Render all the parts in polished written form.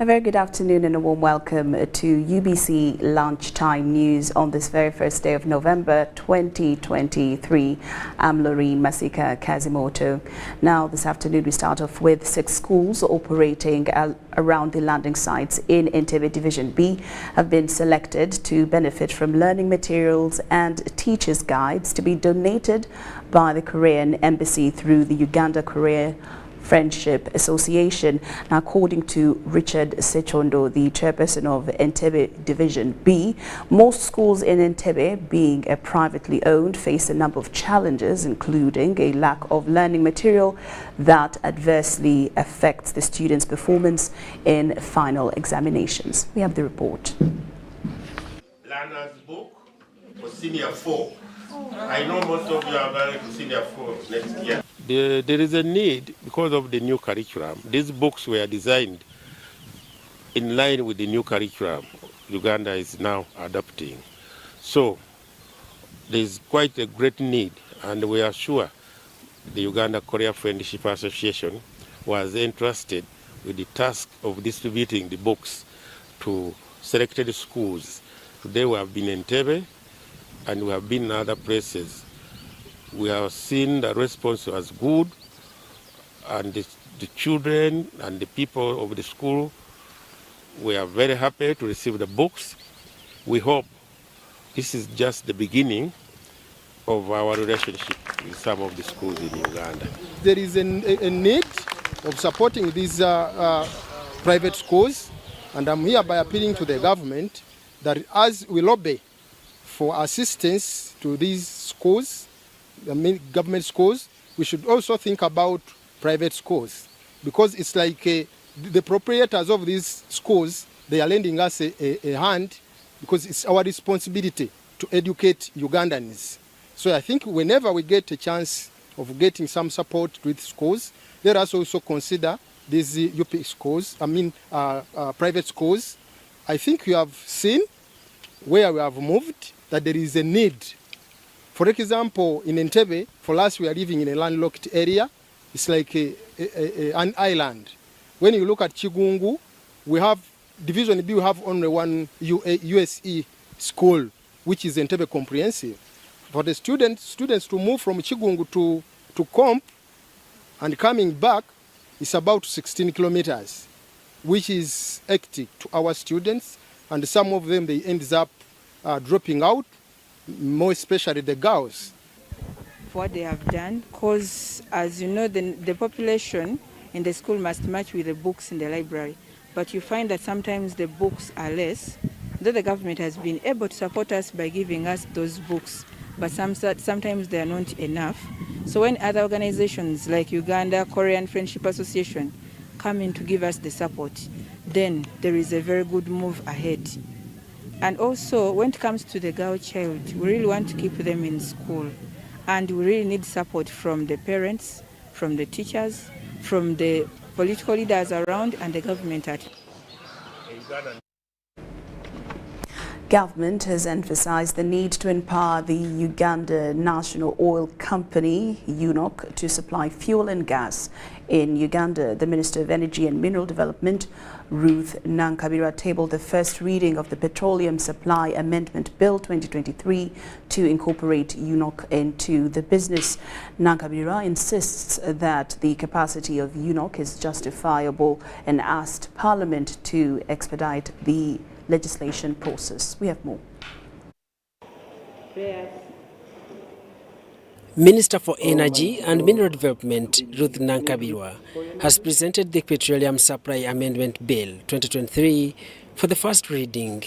A very good afternoon and a warm welcome to UBC Lunchtime News on this very first day of November 2023. I'm Loreen Masika Kazimoto. Now this afternoon we start off with 6 schools operating around the landing sites in Entebbe Division B have been selected to benefit from learning materials and teachers' guides to be donated by the Korean Embassy through the Uganda-Korea Friendship Association. Now, according to Richard Sechondo, the chairperson of Entebbe Division B, most schools in Entebbe, being privately owned, face a number of challenges, including a lack of learning material that adversely affects the students' performance in final examinations. We have the report. Learner's book for Senior 4. I know most of you are going to Senior 4 next year. There is a need because of the new curriculum. These books were designed in line with the new curriculum Uganda is now adopting. So there is quite a great need, and we are sure the Uganda-Korea Friendship Association was entrusted with the task of distributing the books to selected schools. Today we have been in Entebbe and we have been in other places. We have seen the response was good, and the children and the people of the school were very happy to receive the books. We hope this is just the beginning of our relationship with some of the schools in Uganda. There is a need of supporting these private schools, and I'm hereby appealing to the government that as we lobby for assistance to these schools, government schools, we should also think about private schools, because it's like the proprietors of these schools, they are lending us a hand, because it's our responsibility to educate Ugandans. So I think whenever we get a chance of getting some support with schools, let us also consider these UP schools, private schools. I think you have seen where we have moved that there is a need. For example, in Entebbe, for us, we are living in a landlocked area. It's like an island. When you look at Chigungu, we have Division B, we have only one USE school, which is Entebbe Comprehensive. For the students to move from Chigungu to Comp and coming back, it's about 16 kilometers, which is hectic to our students, and some of them, they end up dropping out, more especially the girls. What they have done, because as you know, the population in the school must match with the books in the library, but you find that sometimes the books are less, though the government has been able to support us by giving us those books, but sometimes they are not enough. So when other organizations like Uganda Korean Friendship Association come in to give us the support, then there is a very good move ahead. And also, when it comes to the girl child, we really want to keep them in school. And we really need support from the parents, from the teachers, from the political leaders around, and the government at Government has emphasized the need to empower the Uganda National Oil Company, UNOC, to supply fuel and gas in Uganda. The Minister of Energy and Mineral Development, Ruth Nankabirwa, tabled the first reading of the Petroleum Supply Amendment Bill 2023 to incorporate UNOC into the business. Nankabirwa insists that the capacity of UNOC is justifiable and asked Parliament to expedite the legislation process. We have more. Minister for Energy and Mineral Development, Ruth Nankabirwa, has presented the Petroleum Supply Amendment Bill 2023 for the first reading.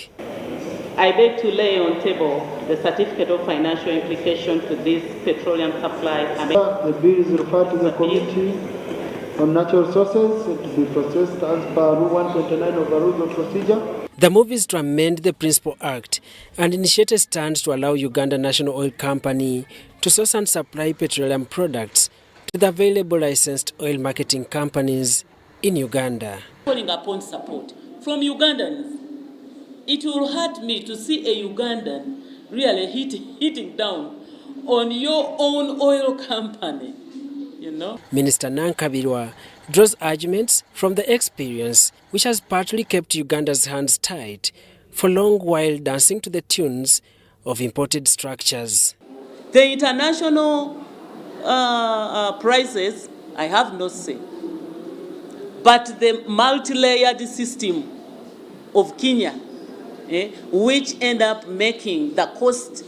I beg to lay on table the certificate of financial implication to this petroleum supply amendment. The bill is referred to the Committee on Natural Resources to be processed as per Rule 129 of the Rules of Procedure. The move is to amend the Principal Act and initiate a stand to allow Uganda National Oil Company to source and supply petroleum products to the available licensed oil marketing companies in Uganda. Calling upon support from Ugandans. It will hurt me to see a Ugandan really hitting down on your own oil company. Minister Nankabirwa draws arguments from the experience which has partly kept Uganda's hands tied for long while dancing to the tunes of imported structures. The international prices, I have no say. But the multi-layered system of Kenya, which end up making the cost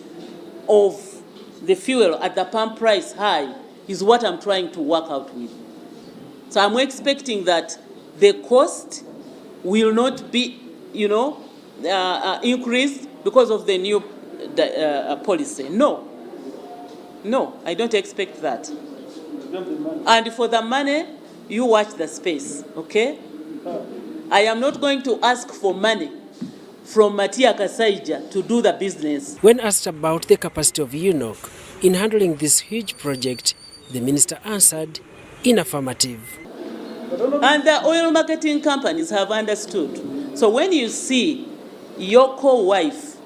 of the fuel at the pump price high, is what I'm trying to work out with. So I'm expecting that the cost will not be, increased because of the new policy. No, I don't expect that. And for the money, you watch the space, okay? I am not going to ask for money from Matia Kasaija to do the business. When asked about the capacity of UNOC in handling this huge project, the minister answered in affirmative. And the oil marketing companies have understood. So when you see your co-wife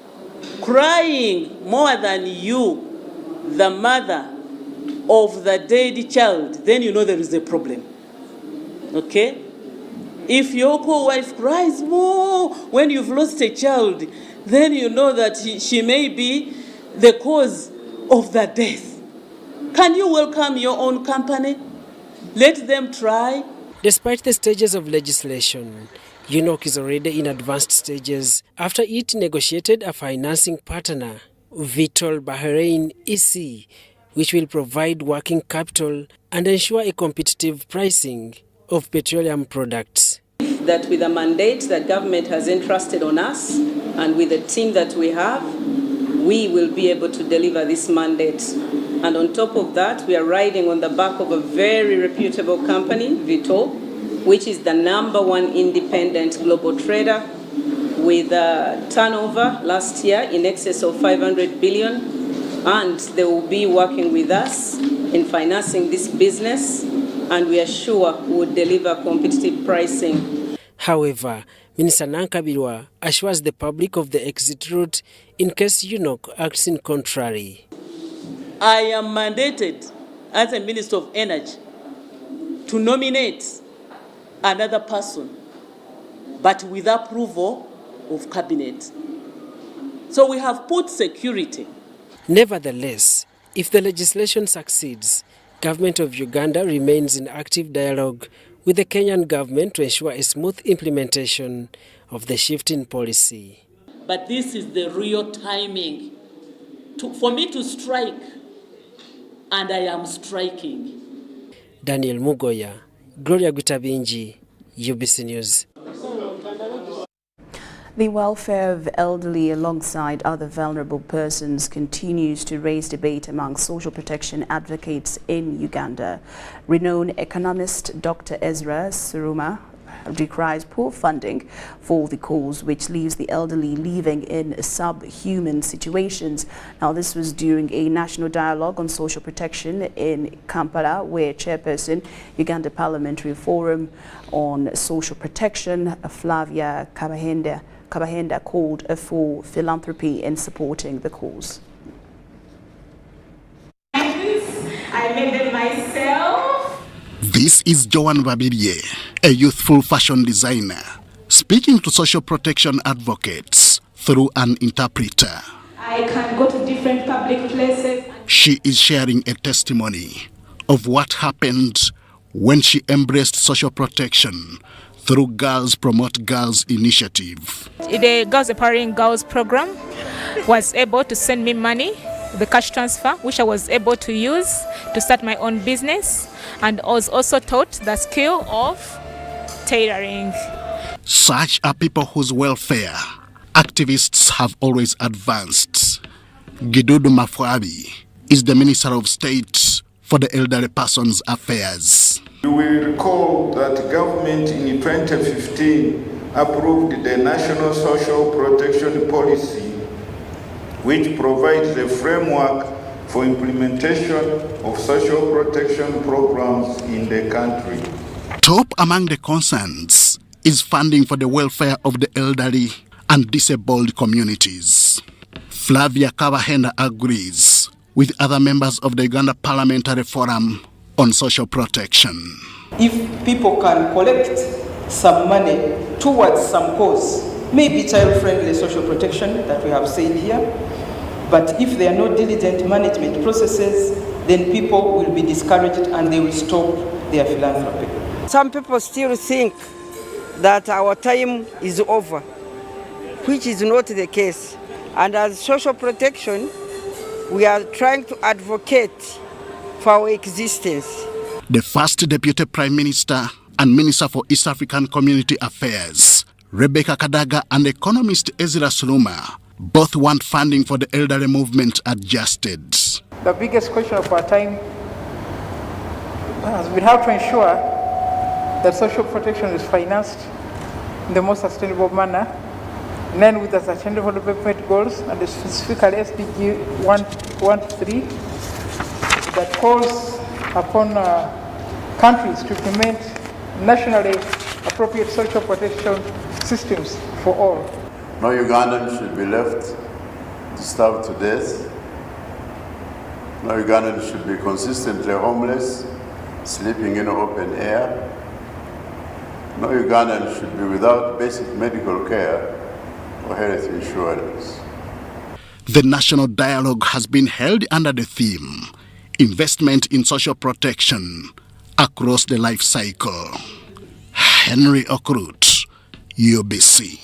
crying more than you, the mother of the dead child, then you know there is a problem. Okay? If your co-wife cries more when you've lost a child, then you know that she may be the cause of the death. Can you welcome your own company? Let them try. Despite the stages of legislation, UNOC is already in advanced stages after it negotiated a financing partner, Vitol Bahrain EC, which will provide working capital and ensure a competitive pricing of petroleum products. That with the mandate that government has entrusted on us and with the team that we have, we will be able to deliver this mandate. And on top of that, we are riding on the back of a very reputable company, Vitol, which is the #1 independent global trader with a turnover last year in excess of 500 billion. And they will be working with us in financing this business, and we are sure we will deliver competitive pricing. However, Minister Nankabirwa assures the public of the exit route in case UNOC acts in contrary. I am mandated as a Minister of Energy to nominate another person, but with approval of Cabinet. So we have put security. Nevertheless, if the legislation succeeds, Government of Uganda remains in active dialogue with the Kenyan government to ensure a smooth implementation of the shift in policy. But this is the real timing for me to strike, and I am striking. Daniel Mugoya, Gloria Gutabinji, UBC News. The welfare of elderly alongside other vulnerable persons continues to raise debate among social protection advocates in Uganda. Renowned economist Dr. Ezra Suruma decries poor funding for the cause, which leaves the elderly living in subhuman situations. Now, this was during a national dialogue on social protection in Kampala, where Chairperson Uganda Parliamentary Forum on Social Protection, Flavia Kabahenda called for philanthropy in supporting the cause. I made them myself. This is Joan Babirie, a youthful fashion designer, speaking to social protection advocates through an interpreter. I can go to different public places. She is sharing a testimony of what happened when she embraced social protection through Girls Promote Girls initiative. The Girls Empowering Girls program was able to send me money, the cash transfer, which I was able to use to start my own business, and I was also taught the skill of tailoring. Such are people whose welfare activists have always advanced. Gidudu Mafwabi is the Minister of State for the Elderly Persons Affairs. You will recall that government in 2015 approved the National Social Protection Policy, which provides the framework for implementation of social protection programs in the country. Top among the concerns is funding for the welfare of the elderly and disabled communities. Flavia Kabahenda agrees with other members of the Uganda Parliamentary Forum on social protection. If people can collect some money towards some cause, maybe child-friendly social protection that we have said here, but if there are no diligent management processes, then people will be discouraged and they will stop their philanthropy. Some people still think that our time is over, which is not the case. And as social protection, we are trying to advocate for our existence. The first Deputy Prime Minister and Minister for East African Community Affairs, Rebecca Kadaga, and economist Ezra Suluma both want funding for the elderly movement adjusted. The biggest question of our time has been how to ensure that social protection is financed in the most sustainable manner, and then with the sustainable development goals, and specifically SDG 1.3, that calls upon countries to implement nationally appropriate social protection systems for all. No Ugandan should be left to starve to death. No Ugandan should be consistently homeless, sleeping in open air. No Ugandan should be without basic medical care or health insurance. The national dialogue has been held under the theme, Investment in Social Protection Across the Life Cycle. Henry Okrut, UBC.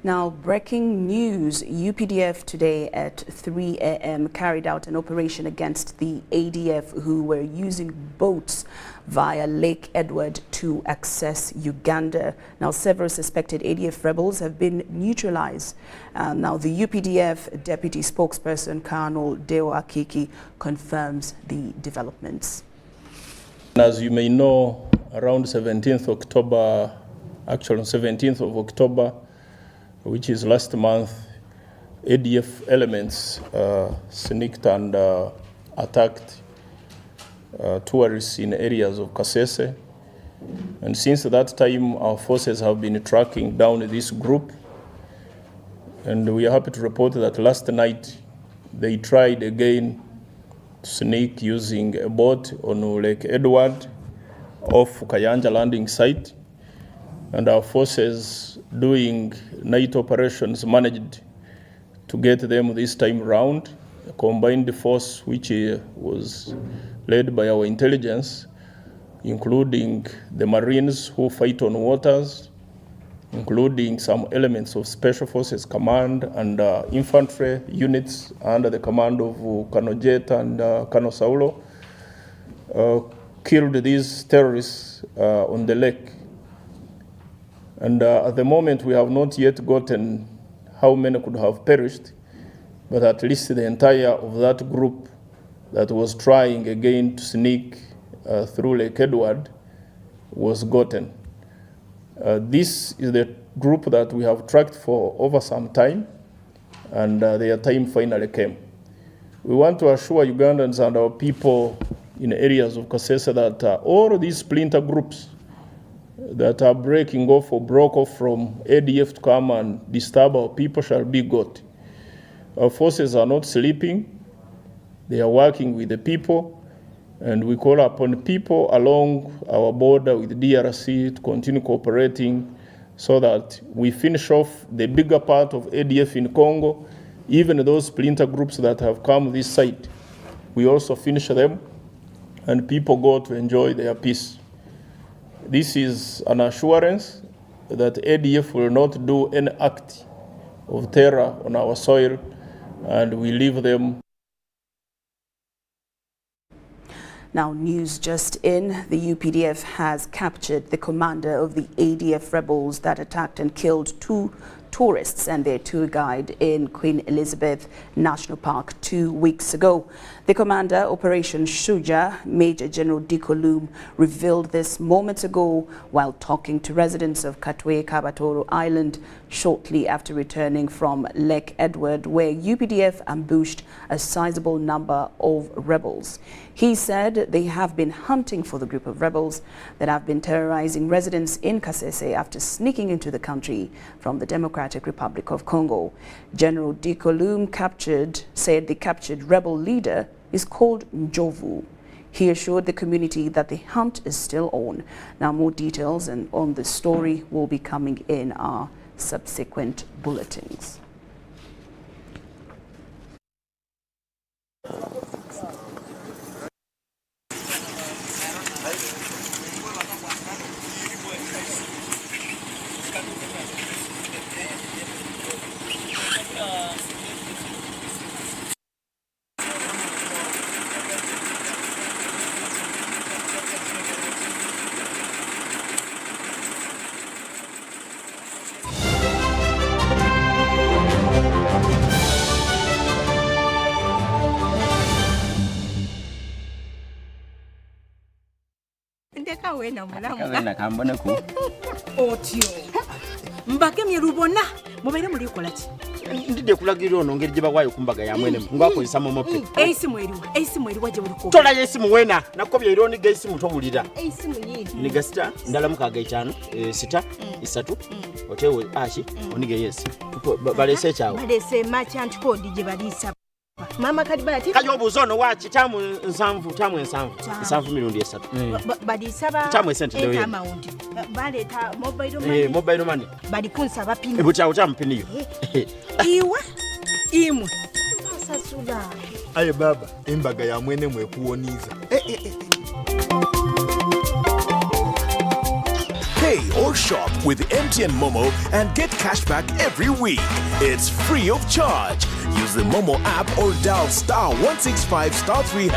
Now, breaking news, UPDF today at 3 a.m. carried out an operation against the ADF who were using boats via Lake Edward to access Uganda. Now, several suspected ADF rebels have been neutralized. Now, the UPDF deputy spokesperson, Colonel Deo Akiki, confirms the developments. As you may know, around 17th October, actually on 17th of October, which is last month, ADF elements sneaked and attacked tourists in areas of Kasese. And since that time, our forces have been tracking down this group. And we are happy to report that last night, they tried again to sneak using a boat on Lake Edward off Kayanja landing site. And our forces doing night operations managed to get them this time round. A combined force which was led by our intelligence, including the Marines who fight on waters, including some elements of Special Forces Command and infantry units under the command of Colonel Jet and Colonel Saulo, killed these terrorists on the lake. And at the moment, we have not yet gotten how many could have perished, but at least the entire of that group that was trying again to sneak through Lake Edward was gotten. This is the group that we have tracked for over some time, and their time finally came. We want to assure Ugandans and our people in areas of Kasese that all of these splinter groups that are breaking off or broke off from ADF to come and disturb our people shall be got. Our forces are not sleeping. They are working with the people, and we call upon people along our border with DRC to continue cooperating so that we finish off the bigger part of ADF in Congo, even those splinter groups that have come this side. We also finish them, and people go to enjoy their peace. This is an assurance that ADF will not do any act of terror on our soil, and we leave them. Now, news just in, the UPDF has captured the commander of the ADF rebels that attacked and killed 2 tourists and their tour guide in Queen Elizabeth National Park 2 weeks ago. The commander, Operation Shuja, Major General Diko Loom, revealed this moments ago while talking to residents of Katwe Kabatoro Island shortly after returning from Lake Edward, where UPDF ambushed a sizable number of rebels. He said they have been hunting for the group of rebels that have been terrorizing residents in Kasese after sneaking into the country from the Democratic Democratic Republic of Congo. General Dikoloum said the captured rebel leader is called Njovu. He assured the community that the hunt is still on. Now, more details on this story will be coming in our subsequent bulletins. Otyo mbakemye lubona mubaire muli kolaki ndide kulagira ono ngeri gye bagwayo kumbaga ya mwene ngwakozesa momope eisimu eriwa gye buliko tola yesimu wena nakobya ironi geisimu tobulira eisimu yindi niga sita ndala mukaga 5 sita 3 otewe ashi onige yes balese chawo balese merchant code gye balisa mama kadibati kajo buzono wachi tamu nsanvu mirundi 3 badisaba tamu sente ndio amount baleta mobile money bali kunsaba pini ebucha utampiniyo iwa imwe sasula aye baba embaga ya mwene mwekuoniza Pay or shop with MTN Momo and get cashback every week. It's free of charge. Use the Momo app or dial *165*3#.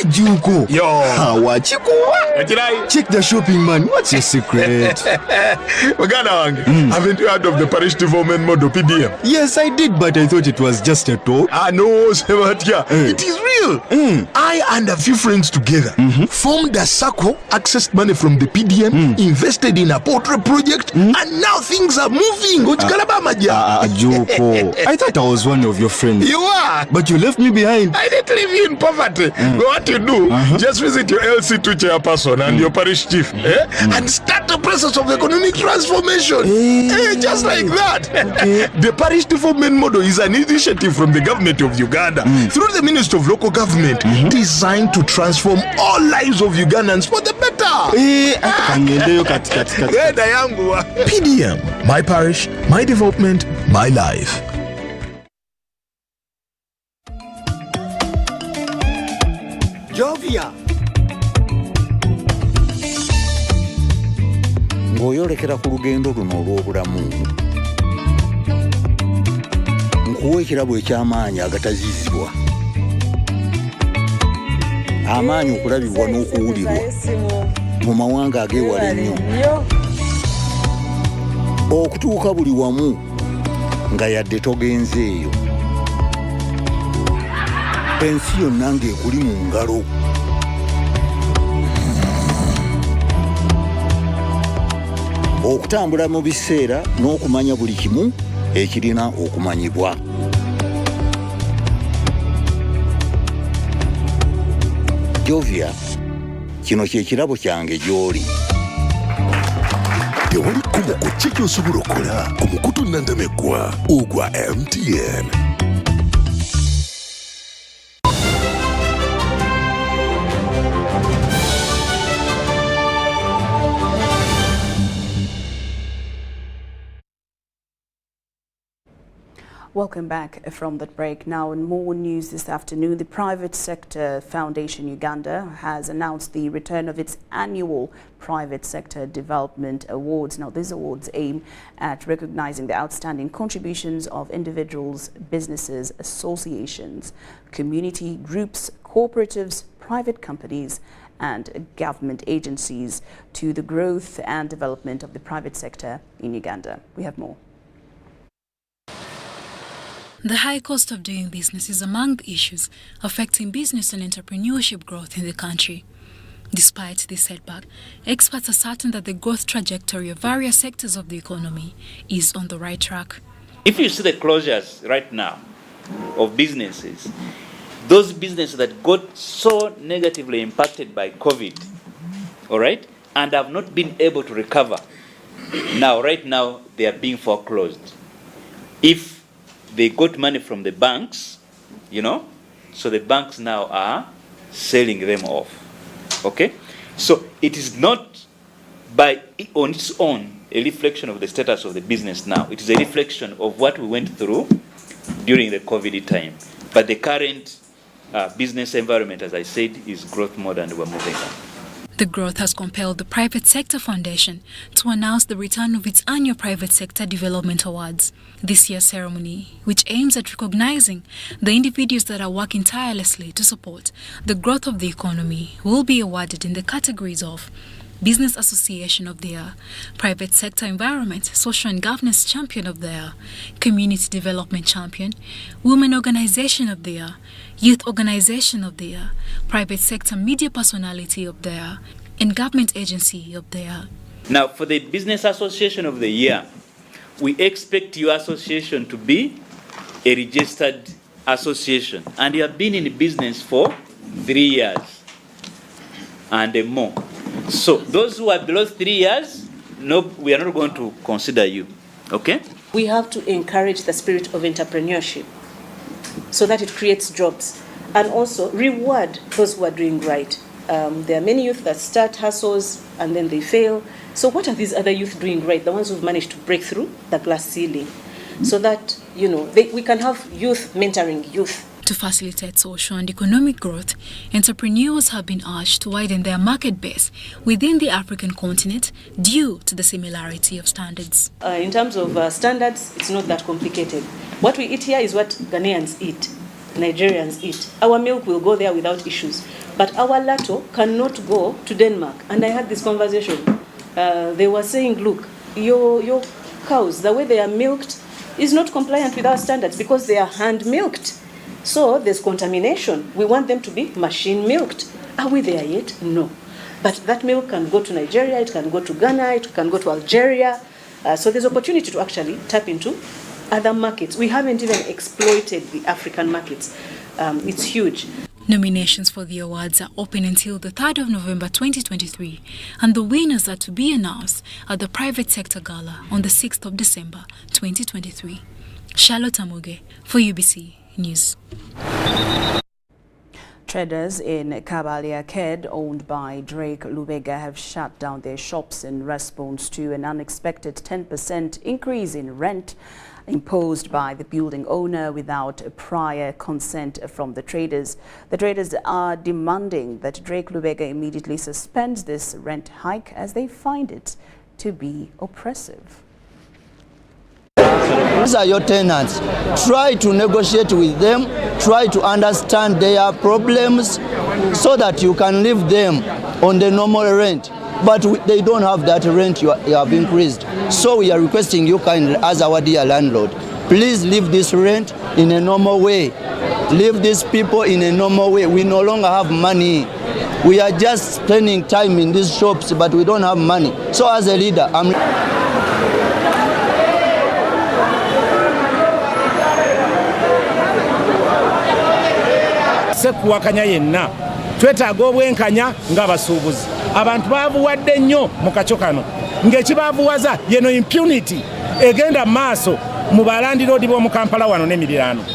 Juko. Yo. Check the shopping, man. What's your secret? Haven't you heard of the Parish Development Model PDM? Yes, I did, but I thought it was just a talk. No, Sebatia. It is real. I and a few friends together formed a circle, accessed money from the PDM, invested in a poultry project, and now things are moving. Juko. I thought I was one of your friends. You are. But you left me behind. I didn't leave you in poverty. What you do, just visit your LC2 chairperson and your parish chief and start the process of economic transformation. Just like that. The Parish Development Model is an initiative from the government of Uganda through the Ministry of Local Government designed to transform all lives of Ugandans for the better. PDM, my parish, my development, my life. Jovia ng'oyolekera ku lugendo luno olw'obulamu nkuwa ekirabo eky'amaanyi agatazizibwa amaanyi okulabibwa n'okuwulirwa mu mawanga ag'ewala ennyo okutuuka buli wamu nga yadde togenzeeyo ensi yonna ng'ekuli mu ngalo okutambula mu biseera n'okumanya buli kimu ekirina okumanyibwa Jovia kino kye kirabo kyange gy'oli tewali kkubo ku ki ky'osobola okukola ku mukutu nnandameggwa ogwa MTN. Welcome back from that break. Now, in more news this afternoon, the Private Sector Foundation Uganda has announced the return of its annual Private Sector Development Awards. Now, these awards aim at recognizing the outstanding contributions of individuals, businesses, associations, community groups, cooperatives, private companies, and government agencies to the growth and development of the private sector in Uganda. We have more. The high cost of doing business is among the issues affecting business and entrepreneurship growth in the country. Despite this setback, experts are certain that the growth trajectory of various sectors of the economy is on the right track. If you see the closures right now of businesses, those businesses that got so negatively impacted by COVID, all right, and have not been able to recover. Now, right now, they are being foreclosed. If they got money from the banks, so the banks now are selling them off. Okay? So it is not on its own a reflection of the status of the business now. It is a reflection of what we went through during the COVID time. But the current business environment, as I said, is growth mode, and we're moving on. The growth has compelled the Private Sector Foundation to announce the return of its annual Private Sector Development Awards. This year's ceremony, which aims at recognizing the individuals that are working tirelessly to support the growth of the economy, will be awarded in the categories of Business Association of the Year, Private Sector Environment, Social and Governance Champion of the Year, Community Development Champion, Women Organization of the Year, Youth Organization of the Year, Private Sector Media Personality of the Year, and Government Agency of the Year. Now, for the Business Association of the Year, we expect your association to be a registered association, and you have been in business for 3 years and more. So those who are below 3 years, no, we are not going to consider you. Okay? We have to encourage the spirit of entrepreneurship so that it creates jobs, and also reward those who are doing right. There are many youth that start hustles and then they fail. So what are these other youth doing right? The ones who've managed to break through the glass ceiling, so that we can have youth mentoring youth. To facilitate social and economic growth, entrepreneurs have been urged to widen their market base within the African continent due to the similarity of standards. In terms of standards, it's not that complicated. What we eat here is what Ghanaians eat, Nigerians eat. Our milk will go there without issues. But our latto cannot go to Denmark. And I had this conversation. They were saying, look, your cows, the way they are milked is not compliant with our standards because they are hand-milked. So there's contamination. We want them to be machine-milked. Are we there yet? No. But that milk can go to Nigeria, it can go to Ghana, it can go to Algeria. So there's opportunity to actually tap into other markets. We haven't even exploited the African markets. It's huge. Nominations for the awards are open until the 3rd of November 2023, and the winners are to be announced at the Private Sector Gala on the 6th of December 2023. Charlotte Amuge for UBC News. Traders in Kabale Arcade, owned by Drake Lubega, have shut down their shops in response to an unexpected 10% increase in rent imposed by the building owner without prior consent from the traders. The traders are demanding that Drake Lubega immediately suspends this rent hike as they find it to be oppressive. These are your tenants. Try to negotiate with them, try to understand their problems so that you can leave them on the normal rent. But they don't have that rent you have increased. So we are requesting you kindly, as our dear landlord, please leave this rent in a normal way. Leave these people in a normal way. We no longer have money. We are just spending time in these shops, but we don't have money. So as a leader, sekuwakanya yenna twetaaga obwenkanya ng'abasuubuzi. Abantu baavuwadde nnyo mu kaco kano ng'ekibaavuwaza yeno impunity egenda maaso mu balandiroodi b'omu Kampala wano n'emiriraano.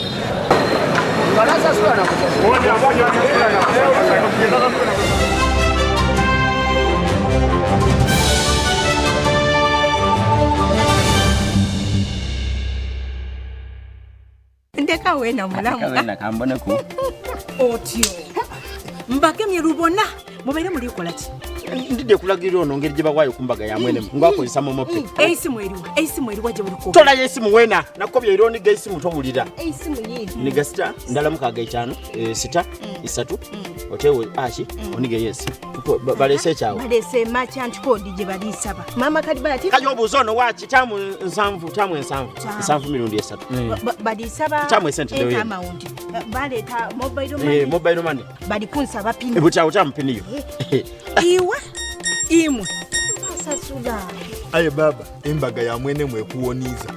Ndeka wena mulamu. Kawena kambone ku. Otyo. Mbakemye rubona. Mubaire muri kolati. Ndije kulagirira ono ngeri gyebawayo kumbaga ya mwene ngwakozesa mu mope. Eisimu eriwa gye buli ko. Tola yesimu wena nakobya ironi geisimu tobulira. Eisimu yindi. Niga sita ndala mukaga 5 sita 3 otewe ashi onige yes. Balese chawo. Balese merchant code gye balisaba. Mama kadi balati. Kayo buzono wachi tamu nsanvu nsanvu mirundi 3. Balisaba. Tamu sente lewe. Baleta mobile money. Mobile money. Bali kunsaba pini. Ebucha utampiniyo. Iwa imwe sasula. Aye baba embaga ya mwene mwekuwoniza.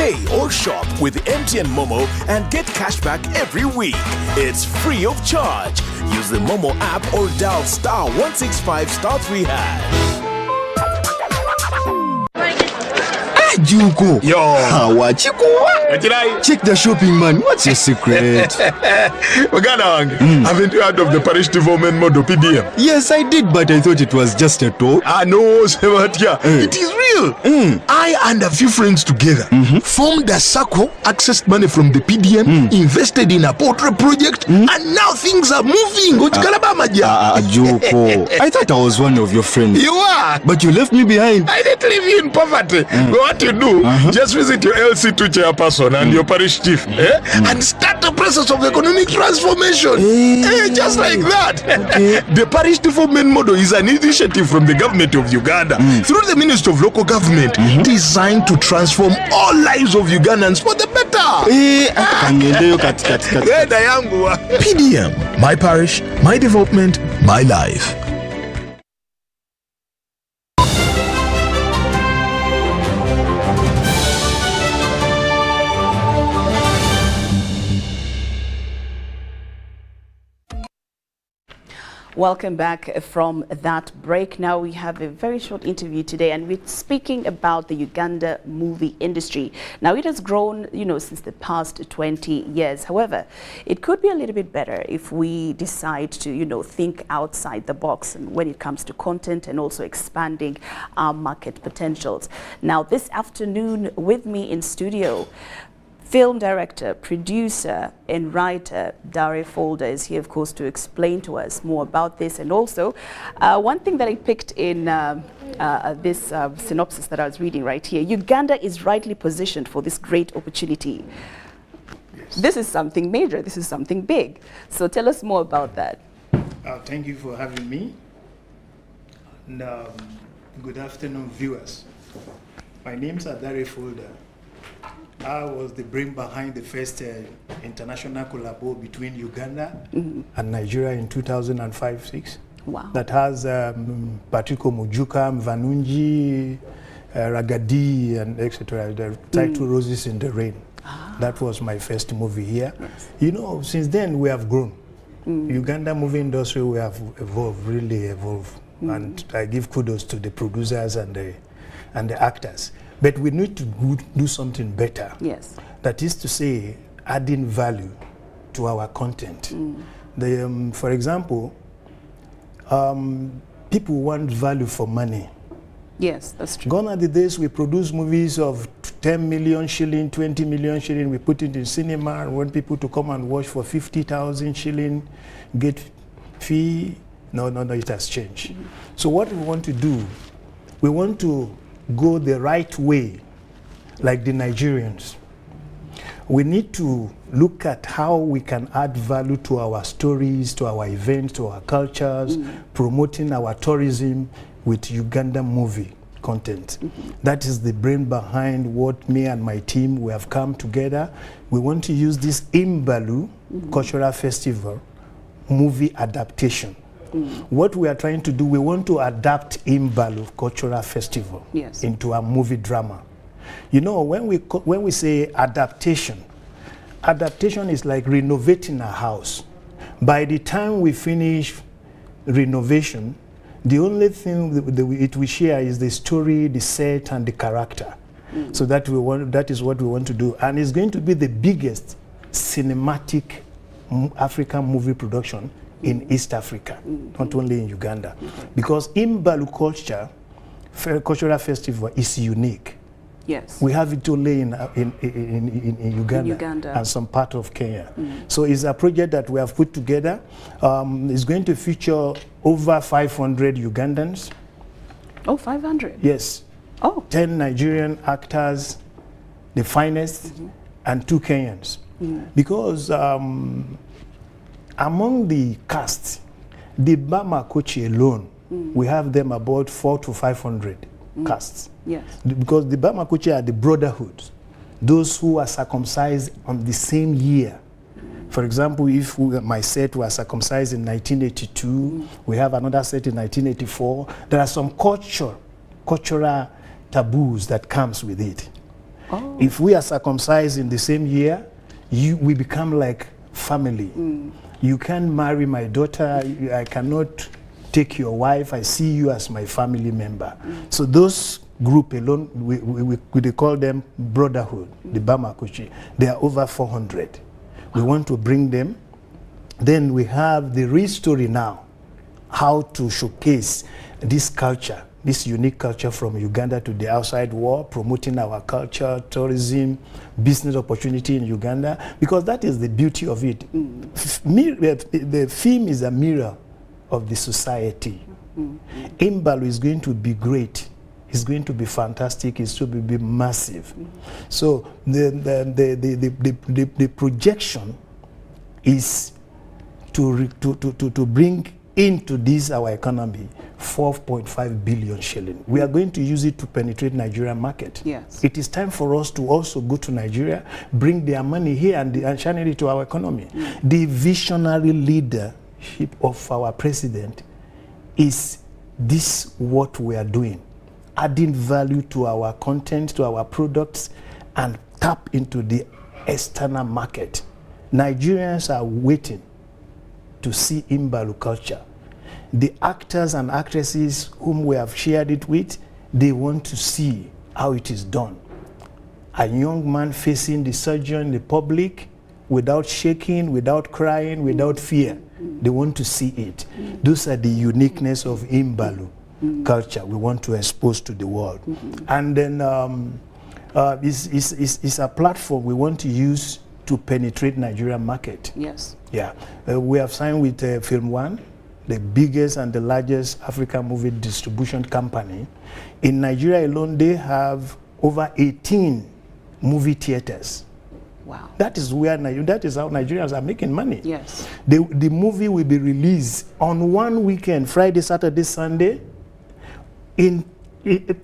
Pay or shop with MTN Momo and get cash back every week. It's free of charge. Use the Momo app or dial *165*3#. Juko. Yo. Check the shopping, man. What's your secret? Haven't you heard of the Parish Development Model PDM? Yes, I did, but I thought it was just a talk. No, Sebatia. It is real. I and a few friends together formed a circle, accessed money from the PDM, invested in a portrait project, and now things are moving. Juko. I thought I was one of your friends. You are. But you left me behind. I didn't leave you in poverty. What you do, just visit your LC2 chairperson and your parish chief and start the process of economic transformation. Just like that. The Parish Development Model is an initiative from the government of Uganda through the Ministry of Local Government designed to transform all lives of Ugandans for the better. PDM, my parish, my development, my life. Welcome back from that break. Now we have a very short interview today, and we're speaking about the Uganda movie industry. Now it has grown, since the past 20 years. However, it could be a little bit better if we decide to, think outside the box when it comes to content and also expanding our market potentials. Now this afternoon with me in studio, film director, producer, and writer Dare Folder is here, of course, to explain to us more about this. And also, one thing that I picked in this synopsis that I was reading right here, Uganda is rightly positioned for this great opportunity. Yes. This is something major. This is something big. So tell us more about that. Thank you for having me. And, good afternoon, viewers. My name is Dare Folder. I was the brain behind the first international collabo between Uganda and Nigeria in 2005-6. Wow. That has Patrico Mujuka, Mvanunji, Ragadi, and etc. The title Roses in the Rain. That was my first movie here. Yes. Since then we have grown. Uganda movie industry, we have evolved, really evolved. And I give kudos to the producers and the actors. But we need to do something better. Yes. That is to say, adding value to our content. For example, people want value for money. Yes, that's true. Gone are the days we produce movies of 10 million shilling, 20 million shilling, we put it in cinema and want people to come and watch for 50,000 shilling, get fee. No, it has changed. So what we want to do, we want to go the right way, like the Nigerians. We need to look at how we can add value to our stories, to our events, to our cultures, promoting our tourism with Uganda movie content. That is the brain behind what me and my team, we have come together. We want to use this Imbalu Cultural Festival movie adaptation. What we are trying to do, we want to adapt Imbalu Cultural Festival into a movie drama. When we say adaptation is like renovating a house. By the time we finish renovation, the only thing it will share is the story, the set, and the character. So that is what we want to do. And it's going to be the biggest cinematic African movie production in East Africa, not only in Uganda. Because Imbalu Cultural Festival is unique. Yes. We have it only in Uganda and some part of Kenya. So it's a project that we have put together. It's going to feature over 500 Ugandans. Oh, 500? Yes. Oh. 10 Nigerian actors, the finest, and 2 Kenyans. Because among the cast, the Bama Kochi alone, we have them about 400 to 500 casts. Yes. Because the Bama Kochi are the brotherhood, those who are circumcised on the same year. For example, if my set was circumcised in 1982, we have another set in 1984. There are some cultural taboos that comes with it. Oh. If we are circumcised in the same year, we become like family. You can't marry my daughter. I cannot take your wife. I see you as my family member. So those group alone, we call them brotherhood, the Bamakuchi. They are over 400. We want to bring them. Then we have the real story now, how to showcase this culture, this unique culture from Uganda to the outside world, promoting our culture, tourism, business opportunity in Uganda, because that is the beauty of it. The film is a mirror of the society. Imbalu is going to be great. It's going to be fantastic. It's going to be massive. So the projection is to bring into this our economy 4.5 billion shilling. We are going to use it to penetrate Nigerian market. Yes. It is time for us to also go to Nigeria, bring their money here and channel it to our economy. The visionary leadership of our president is this what we are doing, adding value to our content, to our products, and tap into the external market. Nigerians are waiting to see Imbalu culture. The actors and actresses whom we have shared it with, they want to see how it is done. A young man facing the surgeon, the public, without shaking, without crying, without fear. They want to see it. Those are the uniqueness of Imbalu culture we want to expose to the world. And then it's a platform we want to use to penetrate Nigerian market. Yes. Yeah. We have signed with Film One, the biggest and the largest African movie distribution company. In Nigeria alone, they have over 18 movie theaters. Wow. That is where that is how Nigerians are making money. Yes. The movie will be released on one weekend, Friday, Saturday, Sunday.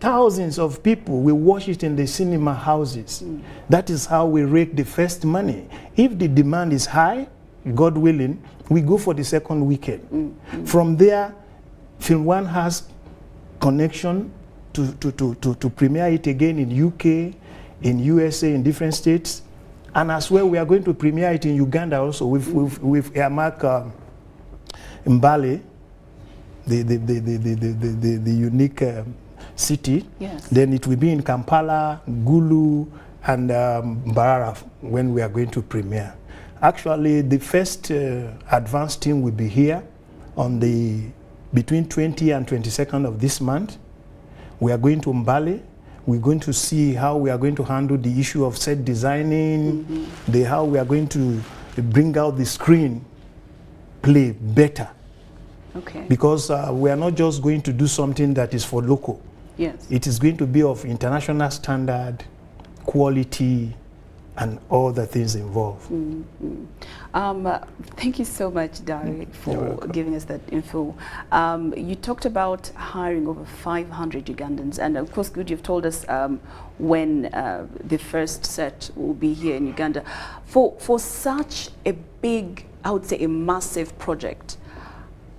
Thousands of people will watch it in the cinema houses. That is how we rake the first money. If the demand is high, God willing, we go for the second weekend. From there, Film One has connection to premiere it again in UK, in USA, in different states. And as well, we are going to premiere it in Uganda also with earmark Mbale, the unique city. Yes. Then it will be in Kampala, Gulu, and Mbarara when we are going to premiere. Actually, the first advanced team will be here on between 20 and 22nd of this month. We are going to Mbale. We're going to see how we are going to handle the issue of set designing, how we are going to bring out the screen play better. Okay. Because we are not just going to do something that is for local. Yes. It is going to be of international standard, quality, and all the things involved. Thank you so much, Dari, for giving us that info. You talked about hiring over 500 Ugandans, and of course, good, you've told us when the first set will be here in Uganda. For such a big, I would say a massive project,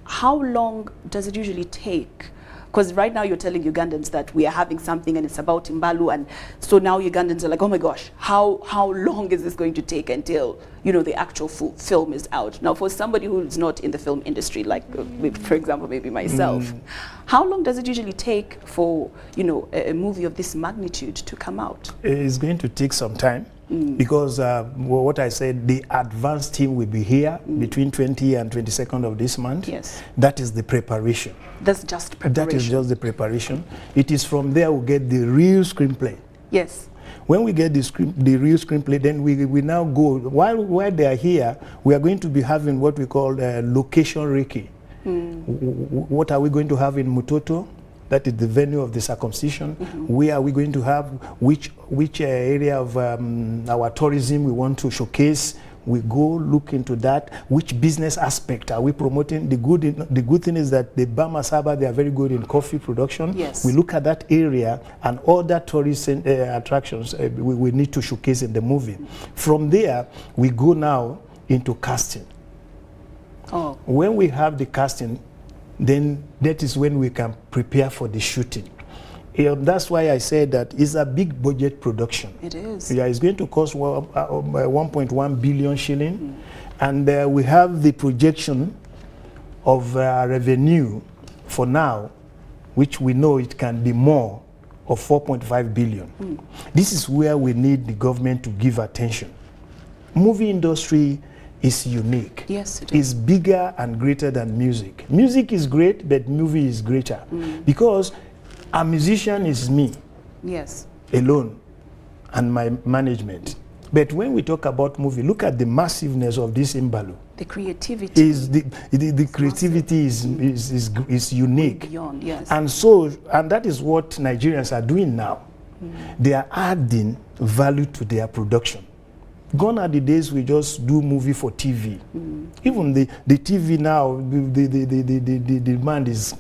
how long does it usually take? Because right now you're telling Ugandans that we are having something and it's about Imbalu, and so now Ugandans are like, oh my gosh, how long is this going to take until, you know, the actual film is out? Now, for somebody who's not in the film industry, like for example, maybe myself, how long does it usually take for, you know, a movie of this magnitude to come out? It's going to take some time. Because what I said, the advanced team will be here between 20 and 22nd of this month. Yes. That is the preparation. That's just preparation. That is just the preparation. It is from there we get the real screenplay. Yes. When we get the real screenplay, then we now go, while they are here, we are going to be having what we call location Reiki. What are we going to have in Mutoto? That is the venue of the circumcision. Where are we going to have, which area of our tourism we want to showcase? We go look into that. Which business aspect are we promoting? The good thing is that the Bama Saba, they are very good in coffee production. Yes. We look at that area and other tourist attractions we need to showcase in the movie. From there, we go now into casting. Oh. When we have the casting, then that is when we can prepare for the shooting. That's why I said that it's a big budget production. It is. Yeah, it's going to cost 1.1 billion shilling. And we have the projection of revenue for now, which we know it can be more, of 4.5 billion. This is where we need the government to give attention. Movie industry is unique. Yes, it is. It's bigger and greater than music. Music is great, but movie is greater. Because a musician is me. Yes. Alone, and my management. But when we talk about movie, look at the massiveness of this Imbalu. The creativity. The creativity is unique. Beyond, yes. And that is what Nigerians are doing now. They are adding value to their production. Gone are the days we just do movie for TV. Even the TV now, the demand is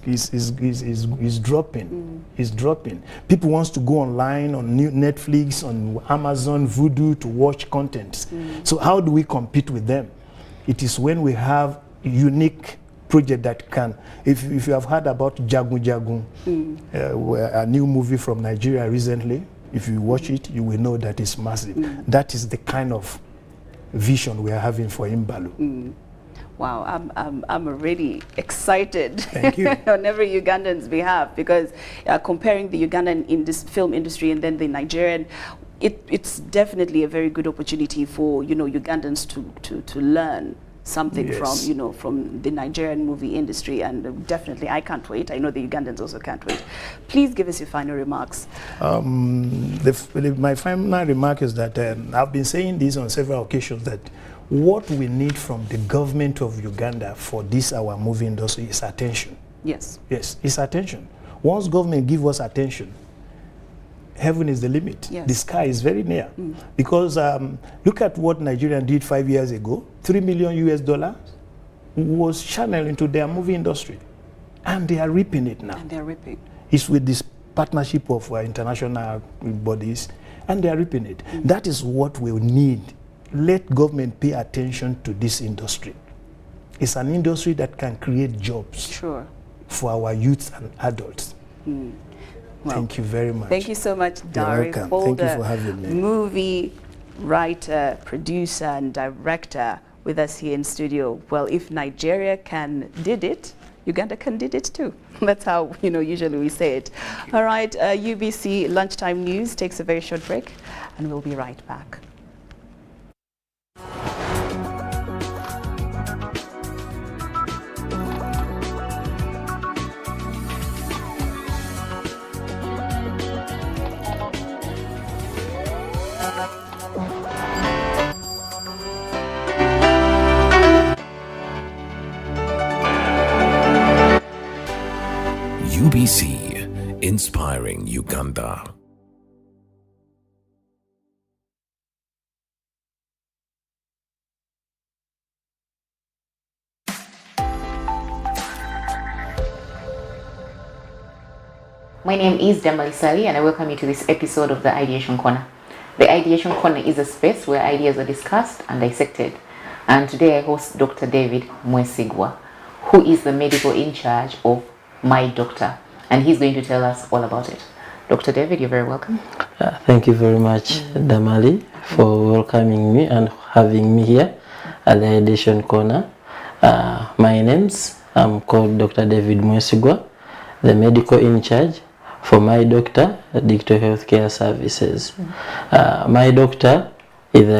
dropping. Is dropping. People wants to go online on Netflix, on Amazon, Vudu to watch content. So how do we compete with them? It is when we have unique project that can. If you have heard about Jagun Jagun, a new movie from Nigeria recently. If you watch it, you will know that it's massive. That is the kind of vision we are having for Imbalu. Wow, I'm already excited. Thank you. On every Ugandan's behalf, because comparing the Ugandan film industry and then the Nigerian, it's definitely a very good opportunity for Ugandans to learn something from the Nigerian movie industry, and definitely I can't wait. I know the Ugandans also can't wait. Please give us your final remarks. My final remark is that I've been saying this on several occasions, that what we need from the government of Uganda for this our movie industry is attention. Yes. Yes, it's attention. Once government give us attention, heaven is the limit. Yes. The sky is very near. Because look at what Nigeria did 5 years ago. $3 million was channeled into their movie industry. And they are reaping it now. And they are reaping. It's with this partnership of international bodies, and they are reaping it. That is what we need. Let government pay attention to this industry. It's an industry that can create jobs for our youth and adults. Well, thank you very much. Thank you so much, Dari You're welcome. Folder, Thank you for having me. Movie writer, producer, and director with us here in studio. Well, if Nigeria did it, Uganda can did it too. That's how usually we say it. All right, UBC Lunchtime News takes a very short break, and we'll be right back. UBC, inspiring Uganda. My name is Damali Sali, and I welcome you to this episode of the Ideation Corner. The Ideation Corner is a space where ideas are discussed and dissected. And today I host Dr. David Mwesigwa, who is the medical in charge of My Doctor, and he's going to tell us all about it. Dr. David, you're very welcome. Thank you very much, Damali, for welcoming me and having me here at the Ideation Corner. I'm called Dr. David Mwesigwa, the medical in charge for My Doctor, Digital Healthcare Services. My Doctor is a